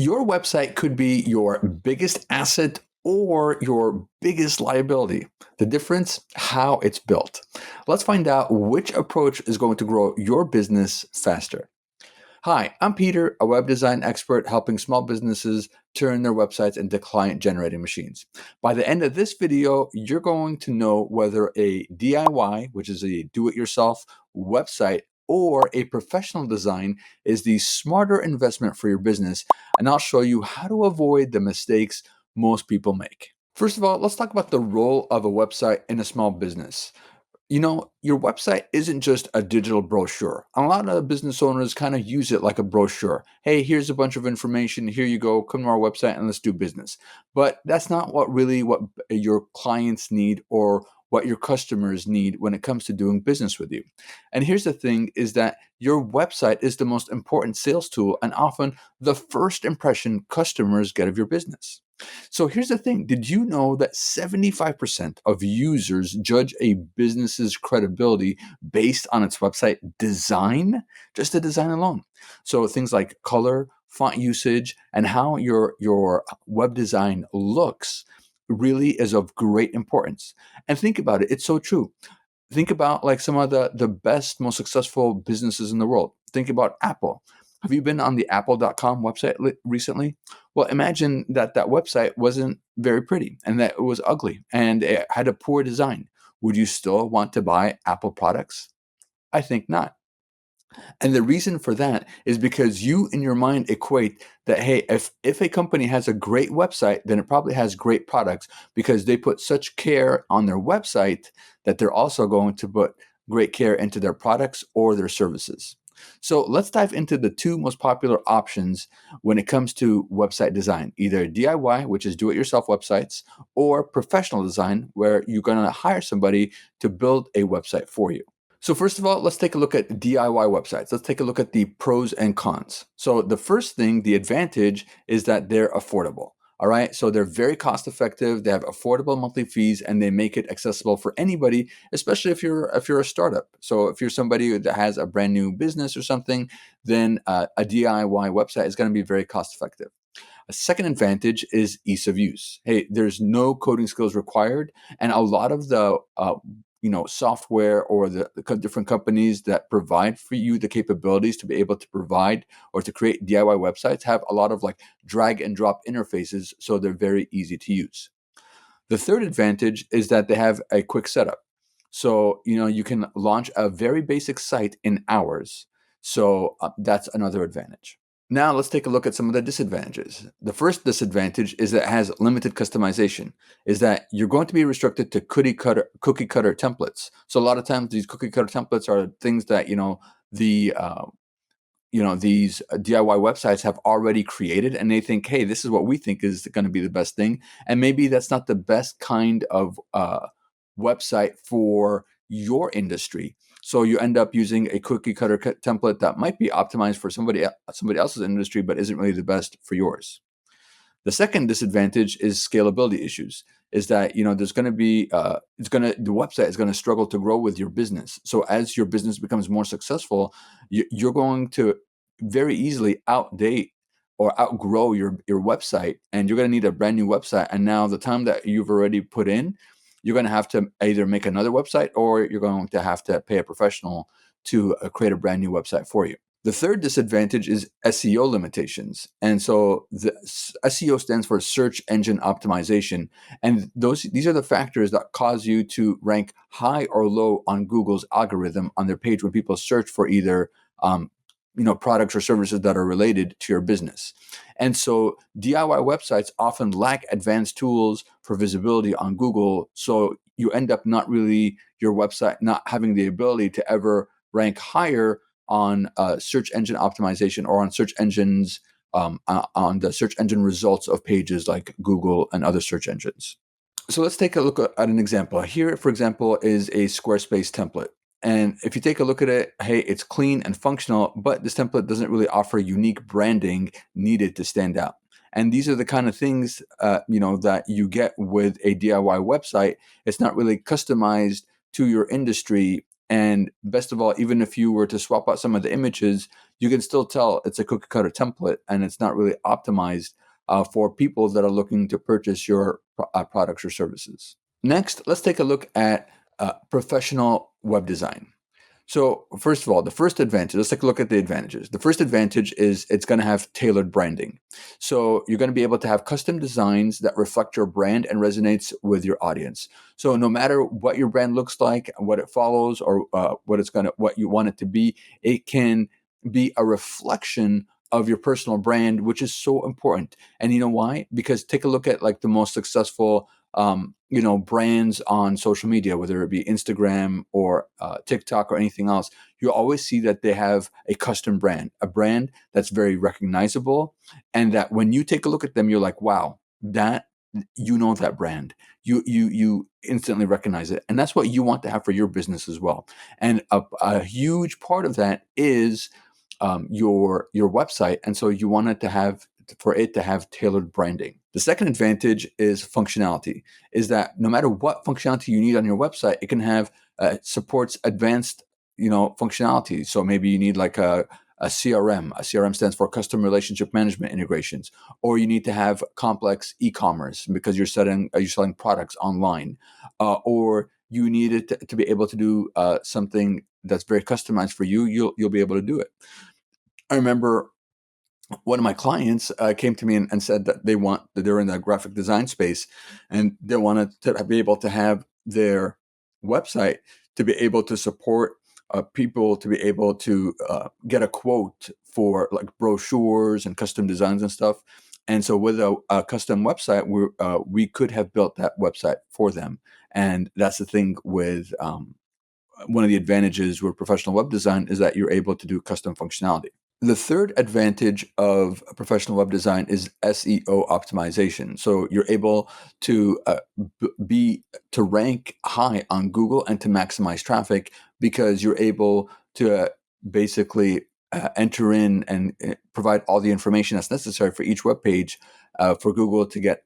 Your website could be your biggest asset or your biggest liability. The difference, how it's built. Let's find out which approach is going to grow your business faster. Hi, I'm Peter, a web design expert helping small businesses turn their websites into client generating machines. By the end of this video, you're going to know whether a DIY, which is a do it yourself website, or a professional design is the smarter investment for your business. And I'll show you how to avoid the mistakes most people make. First of all, let's talk about the role of a website in a small business. Your website isn't just a digital brochure. A lot of business owners kind of use it like a brochure. Hey, here's a bunch of information. Here you go. Come to our website and let's do business. But that's not what your clients need or what your customers need when it comes to doing business with you. And here's the thing is that your website is the most important sales tool and often the first impression customers get of your business. So here's the thing. Did you know that 75% of users judge a business's credibility based on its website design? Just the design alone. So things like color, font usage, and how your web design looks really is of great importance. And think about it. It's so true. Think about like some of the best, most successful businesses in the world. Think about Apple. Have you been on the apple.com website recently? Well, imagine that that website wasn't very pretty and that it was ugly and it had a poor design. Would you still want to buy Apple products? I think not. And the reason for that is because you in your mind equate that, hey, if a company has a great website, then it probably has great products because they put such care on their website that they're also going to put great care into their products or their services. So let's dive into the two most popular options when it comes to website design, either DIY, which is do it yourself websites, or professional design, where you're going to hire somebody to build a website for you. So first of all, let's take a look at DIY websites. Let's take a look at the pros and cons. So the first thing, the advantage is that they're affordable. All right. So they're very cost effective. They have affordable monthly fees and they make it accessible for anybody, especially if you're a startup. So if you're somebody that has a brand new business or something, then a DIY website is going to be very cost effective. A second advantage is ease of use. Hey, there's no coding skills required, and a lot of the software or the different companies that provide for you the capabilities to be able to provide or to create DIY websites have a lot of like drag and drop interfaces, so they're very easy to use. The third advantage is that they have a quick setup. So, you can launch a very basic site in hours. So, that's another advantage. Now, let's take a look at some of the disadvantages. The first disadvantage is that it has limited customization, is that you're going to be restricted to cookie cutter templates. So, a lot of times these cookie cutter templates are things that, these DIY websites have already created and they think, hey, this is what we think is going to be the best thing. And maybe that's not the best kind of website for your industry. So you end up using a cookie cutter template that might be optimized for somebody else's industry, but isn't really the best for yours. The second disadvantage is scalability issues. Is that there's going to be the website is going to struggle to grow with your business. So as your business becomes more successful, you're going to very easily outdate or outgrow your website, and you're going to need a brand new website. And now the time that you've already put in, you're going to have to either make another website or you're going to have to pay a professional to create a brand new website for you. The third disadvantage is SEO limitations. And so the SEO stands for search engine optimization. And these are the factors that cause you to rank high or low on Google's algorithm on their page when people search for either products or services that are related to your business. And so DIY websites often lack advanced tools for visibility on Google. So you end up your website not having the ability to ever rank higher on search engine optimization or on search engines, on the search engine results of pages like Google and other search engines. So let's take a look at an example. Here, for example, is a Squarespace template. And if you take a look at it, hey, it's clean and functional, but this template doesn't really offer unique branding needed to stand out. And these are the kind of things, that you get with a DIY website. It's not really customized to your industry, And best of all, even if you were to swap out some of the images, you can still tell it's a cookie cutter template and it's not really optimized for people that are looking to purchase your products or services. Next, let's take a look at professional web design. So first of all, the first advantage, let's take a look at the advantages. The first advantage is it's going to have tailored branding. So you're going to be able to have custom designs that reflect your brand and resonates with your audience. So no matter what your brand looks like, what it follows, or what you want it to be, it can be a reflection of your personal brand, which is so important. And you know why? Because take a look at like the most successful brands on social media, whether it be Instagram or TikTok or anything else, you always see that they have a custom brand, a brand that's very recognizable. And that when you take a look at them, you're like, wow, that, that brand, you instantly recognize it. And that's what you want to have for your business as well. And a huge part of that is your website. And so you want it to have tailored branding. The second advantage is functionality, is that no matter what functionality you need on your website, it can have supports advanced, functionality. So maybe you need like a CRM. A CRM stands for Customer Relationship Management integrations, or you need to have complex e-commerce because you're selling products online, or you need it to be able to do something that's very customized for you. You'll be able to do it. I remember one of my clients came to me and said that they're in the graphic design space, and they wanted to be able to have their website to be able to support people to be able to get a quote for like brochures and custom designs and stuff. And so with a custom website, we could have built that website for them. And that's the thing with one of the advantages with professional web design is that you're able to do custom functionality. The third advantage of professional web design is SEO optimization. So you're able to rank high on Google and to maximize traffic because you're able to basically enter in and provide all the information that's necessary for each web page for Google to get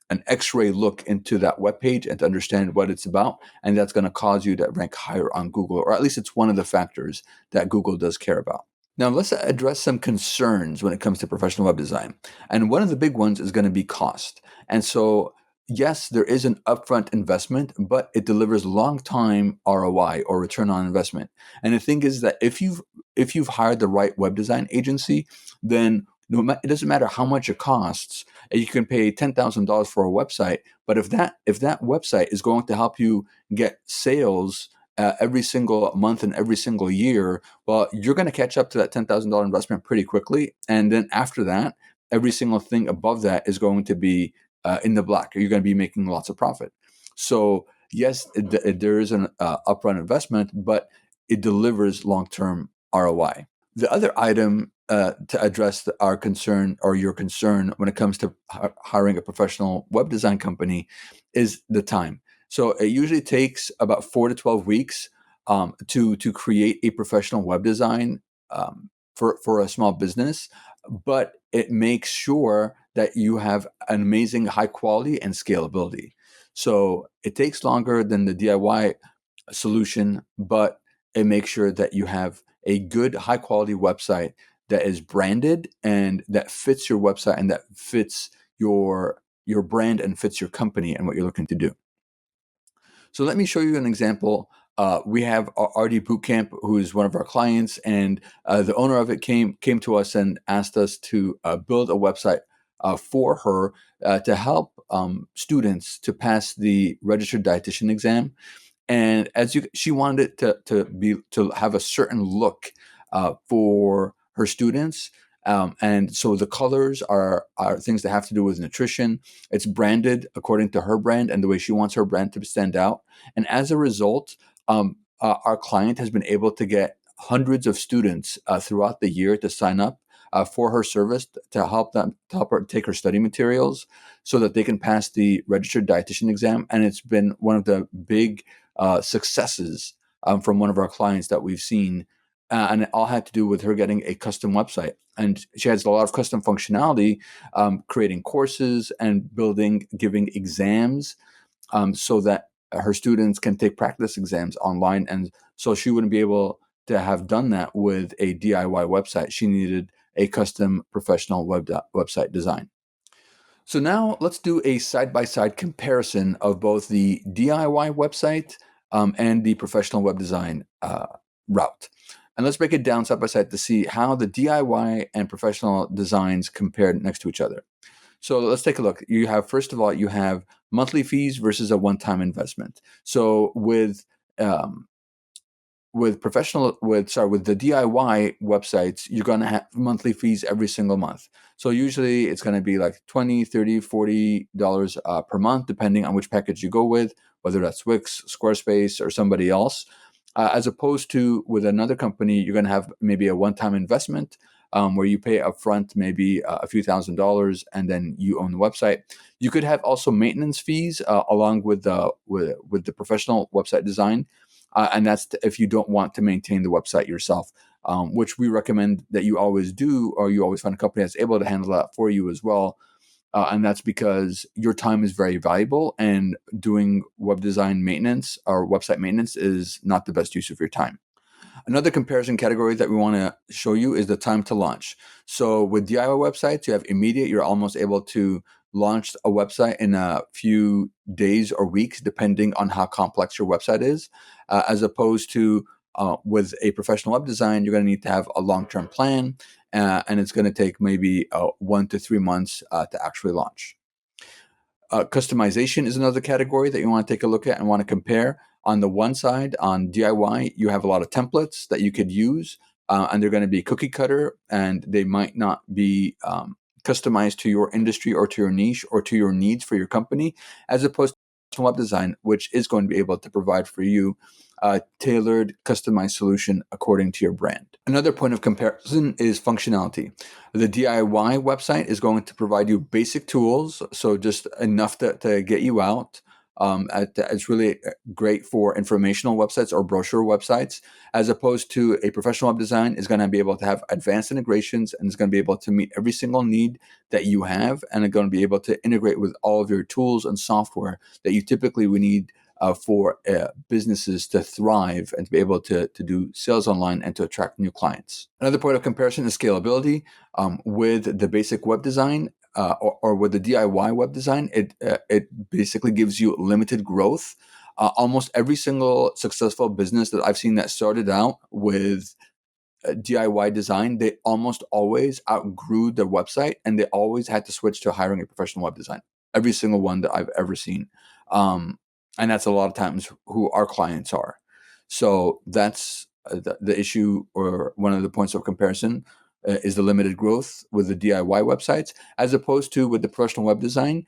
an X-ray look into that web page and to understand what it's about, and that's going to cause you to rank higher on Google, or at least it's one of the factors that Google does care about. Now, let's address some concerns when it comes to professional web design. And one of the big ones is going to be cost. And so, yes, there is an upfront investment, but it delivers long-time ROI or return on investment. And the thing is that if you've hired the right web design agency, then it doesn't matter how much it costs. You can pay $10,000 for a website, but if that website is going to help you get sales every single month and every single year, well, you're going to catch up to that $10,000 investment pretty quickly. And then after that, every single thing above that is going to be in the black. You're going to be making lots of profit. So yes, there is an upfront investment, but it delivers long-term ROI. The other item to address our concern or your concern when it comes to hiring a professional web design company is the time. So it usually takes about 4 to 12 weeks to create a professional web design for a small business, but it makes sure that you have an amazing high quality and scalability. So it takes longer than the DIY solution, but it makes sure that you have a good high quality website that is branded and that fits your website and that fits your brand and fits your company and what you're looking to do. So let me show you an example. We have RD Bootcamp, who is one of our clients, and the owner of it came to us and asked us to build a website for her to help students to pass the registered dietitian exam. And she wanted it to have a certain look for her students. And so the colors are things that have to do with nutrition. It's branded according to her brand and the way she wants her brand to stand out. And as a result, our client has been able to get hundreds of students throughout the year to sign up for her service to help her take her study materials so that they can pass the registered dietitian exam. And it's been one of the big successes from one of our clients that we've seen. And it all had to do with her getting a custom website. And she has a lot of custom functionality, creating courses and giving exams so that her students can take practice exams online, and so she wouldn't be able to have done that with a DIY website. She needed a custom professional website design. So now let's do a side-by-side comparison of both the DIY website and the professional web design route. And let's break it down side by side to see how the DIY and professional designs compare next to each other. So let's take a look. You have, first of all, you have monthly fees versus a one-time investment. So with the DIY websites, you're going to have monthly fees every single month. So usually it's going to be like $20, $30, $40 per month, depending on which package you go with, whether that's Wix, Squarespace, or somebody else. As opposed to with another company, you're going to have maybe a one-time investment where you pay upfront maybe a few $1,000s, and then you own the website. You could have also maintenance fees along with the professional website design. And that's if you don't want to maintain the website yourself, which we recommend that you always do, or you always find a company that's able to handle that for you as well. And that's because your time is very valuable, and doing web design maintenance or website maintenance is not the best use of your time. Another comparison category that we want to show you is the time to launch. So with DIY websites, you have immediate, you're almost able to launch a website in a few days or weeks, depending on how complex your website is, as opposed to with a professional web design, you're going to need to have a long-term plan, and it's going to take maybe 1 to 3 months to actually launch. Customization is another category that you want to take a look at and want to compare. On the one side, on DIY, you have a lot of templates that you could use, and they're going to be cookie cutter, and they might not be customized to your industry or to your niche or to your needs for your company, as opposed to web design, which is going to be able to provide for you a tailored, customized solution according to your brand. Another point of comparison is functionality. The DIY website is going to provide you basic tools, so just enough to get you out. It's really great for informational websites or brochure websites, as opposed to a professional web design is going to be able to have advanced integrations, and is going to be able to meet every single need that you have, and are going to be able to integrate with all of your tools and software that you typically would need for businesses to thrive and to be able to do sales online and to attract new clients. Another point of comparison is scalability. With the basic web design or with the DIY web design, it basically gives you limited growth. Almost every single successful business that I've seen that started out with DIY design, they almost always outgrew their website, and they always had to switch to hiring a professional web design. Every single one that I've ever seen. And that's a lot of times who our clients are. So that's the issue, or one of the points of comparison is the limited growth with the DIY websites, as opposed to with the professional web design.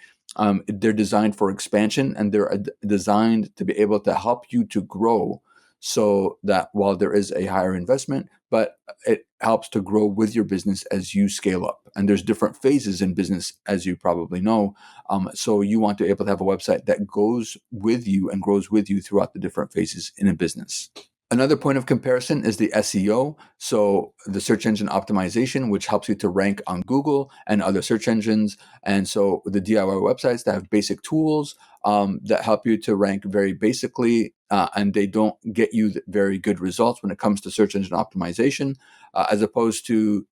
They're designed for expansion, and they're designed to be able to help you to grow, so that while there is a higher investment, but it helps to grow with your business as you scale up. And there's different phases in business, as you probably know. So you want to be able to have a website that goes with you and grows with you throughout the different phases in a business. Another point of comparison is the SEO, so the search engine optimization, which helps you to rank on Google and other search engines. And so the DIY websites that have basic tools that help you to rank very basically, and they don't get you very good results when it comes to search engine optimization, as opposed to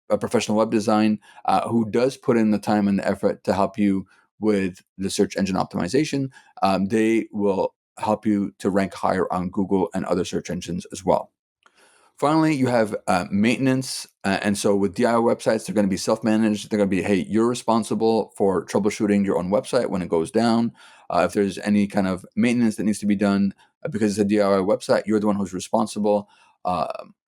a professional web design who does put in the time and the effort to help you with the search engine optimization. They will help you to rank higher on Google and other search engines as well. Finally, you have maintenance. And so with DIY websites, they're going to be self-managed. They're going to be, hey, you're responsible for troubleshooting your own website when it goes down. If there's any kind of maintenance that needs to be done, because it's a DIY website, you're the one who's responsible.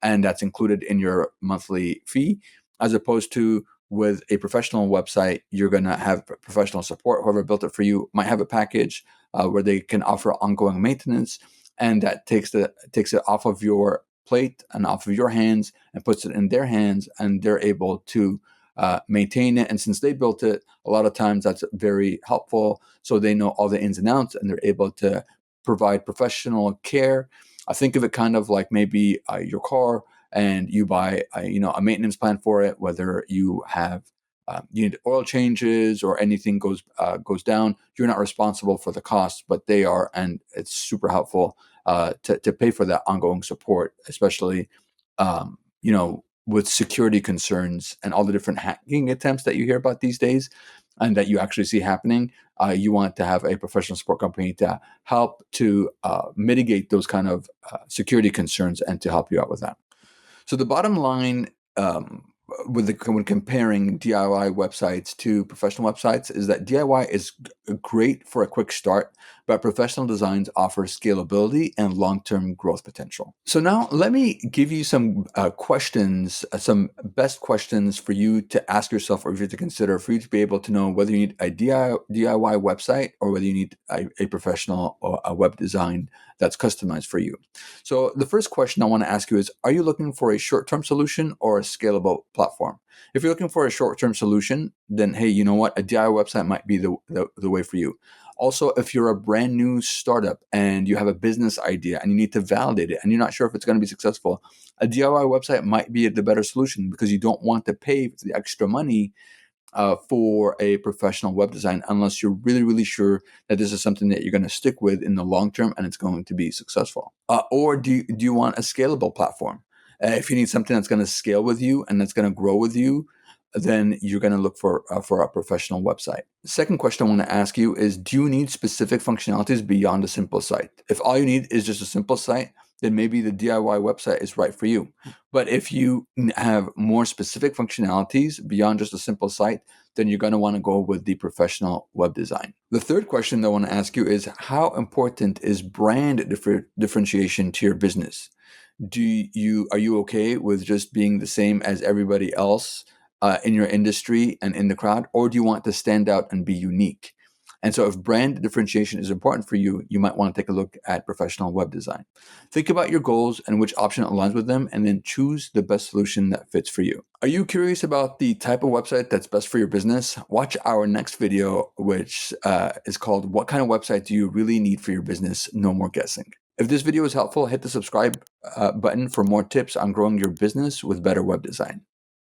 And that's included in your monthly fee, as opposed to with a professional website, you're going to have professional support. Whoever built it for you might have a package where they can offer ongoing maintenance, and that takes it off of your plate and off of your hands and puts it in their hands, and they're able to maintain it. And since they built it, a lot of times that's very helpful. So they know all the ins and outs, and they're able to provide professional care. I think of it kind of like maybe your car, and you buy a maintenance plan for it, whether you have you need oil changes or anything goes down, you're not responsible for the costs, but they are, and it's super helpful to pay for that ongoing support, especially with security concerns and all the different hacking attempts that you hear about these days and that you actually see happening. You want to have a professional support company to help to mitigate those kind of security concerns and to help you out with that. So the bottom line, when comparing DIY websites to professional websites, is that DIY is great for a quick start, but professional designs offer scalability and long-term growth potential. So now let me give you some questions, some best questions for you to ask yourself or for you to consider for you to be able to know whether you need a DIY website or whether you need a professional or a web design that's customized for you. So the first question I want to ask you is, are you looking for a short-term solution or a scalable platform? If you're looking for a short-term solution, then hey, you know what? A DIY website might be the way for you. Also, if you're a brand new startup and you have a business idea and you need to validate it and you're not sure if it's going to be successful, a DIY website might be the better solution because you don't want to pay the extra money for a professional web design unless you're really, really sure that this is something that you're going to stick with in the long term and it's going to be successful. Or do you want a scalable platform? If you need something that's going to scale with you and that's going to grow with you, then you're going to look for a professional website. The second question I want to ask you is, do you need specific functionalities beyond a simple site? If all you need is just a simple site, then maybe the DIY website is right for you. But if you have more specific functionalities beyond just a simple site, then you're going to want to go with the professional web design. The third question that I want to ask you is, how important is brand differentiation to your business? Are you okay with just being the same as everybody else in your industry and in the crowd, or do you want to stand out and be unique? And so if brand differentiation is important for you, you might want to take a look at professional web design. Think about your goals and which option aligns with them, and then choose the best solution that fits for you. Are you curious about the type of website that's best for your business? Watch our next video, which is called "What Kind of Website Do You Really Need for Your Business? No More Guessing." If this video is helpful, hit the subscribe button for more tips on growing your business with better web design.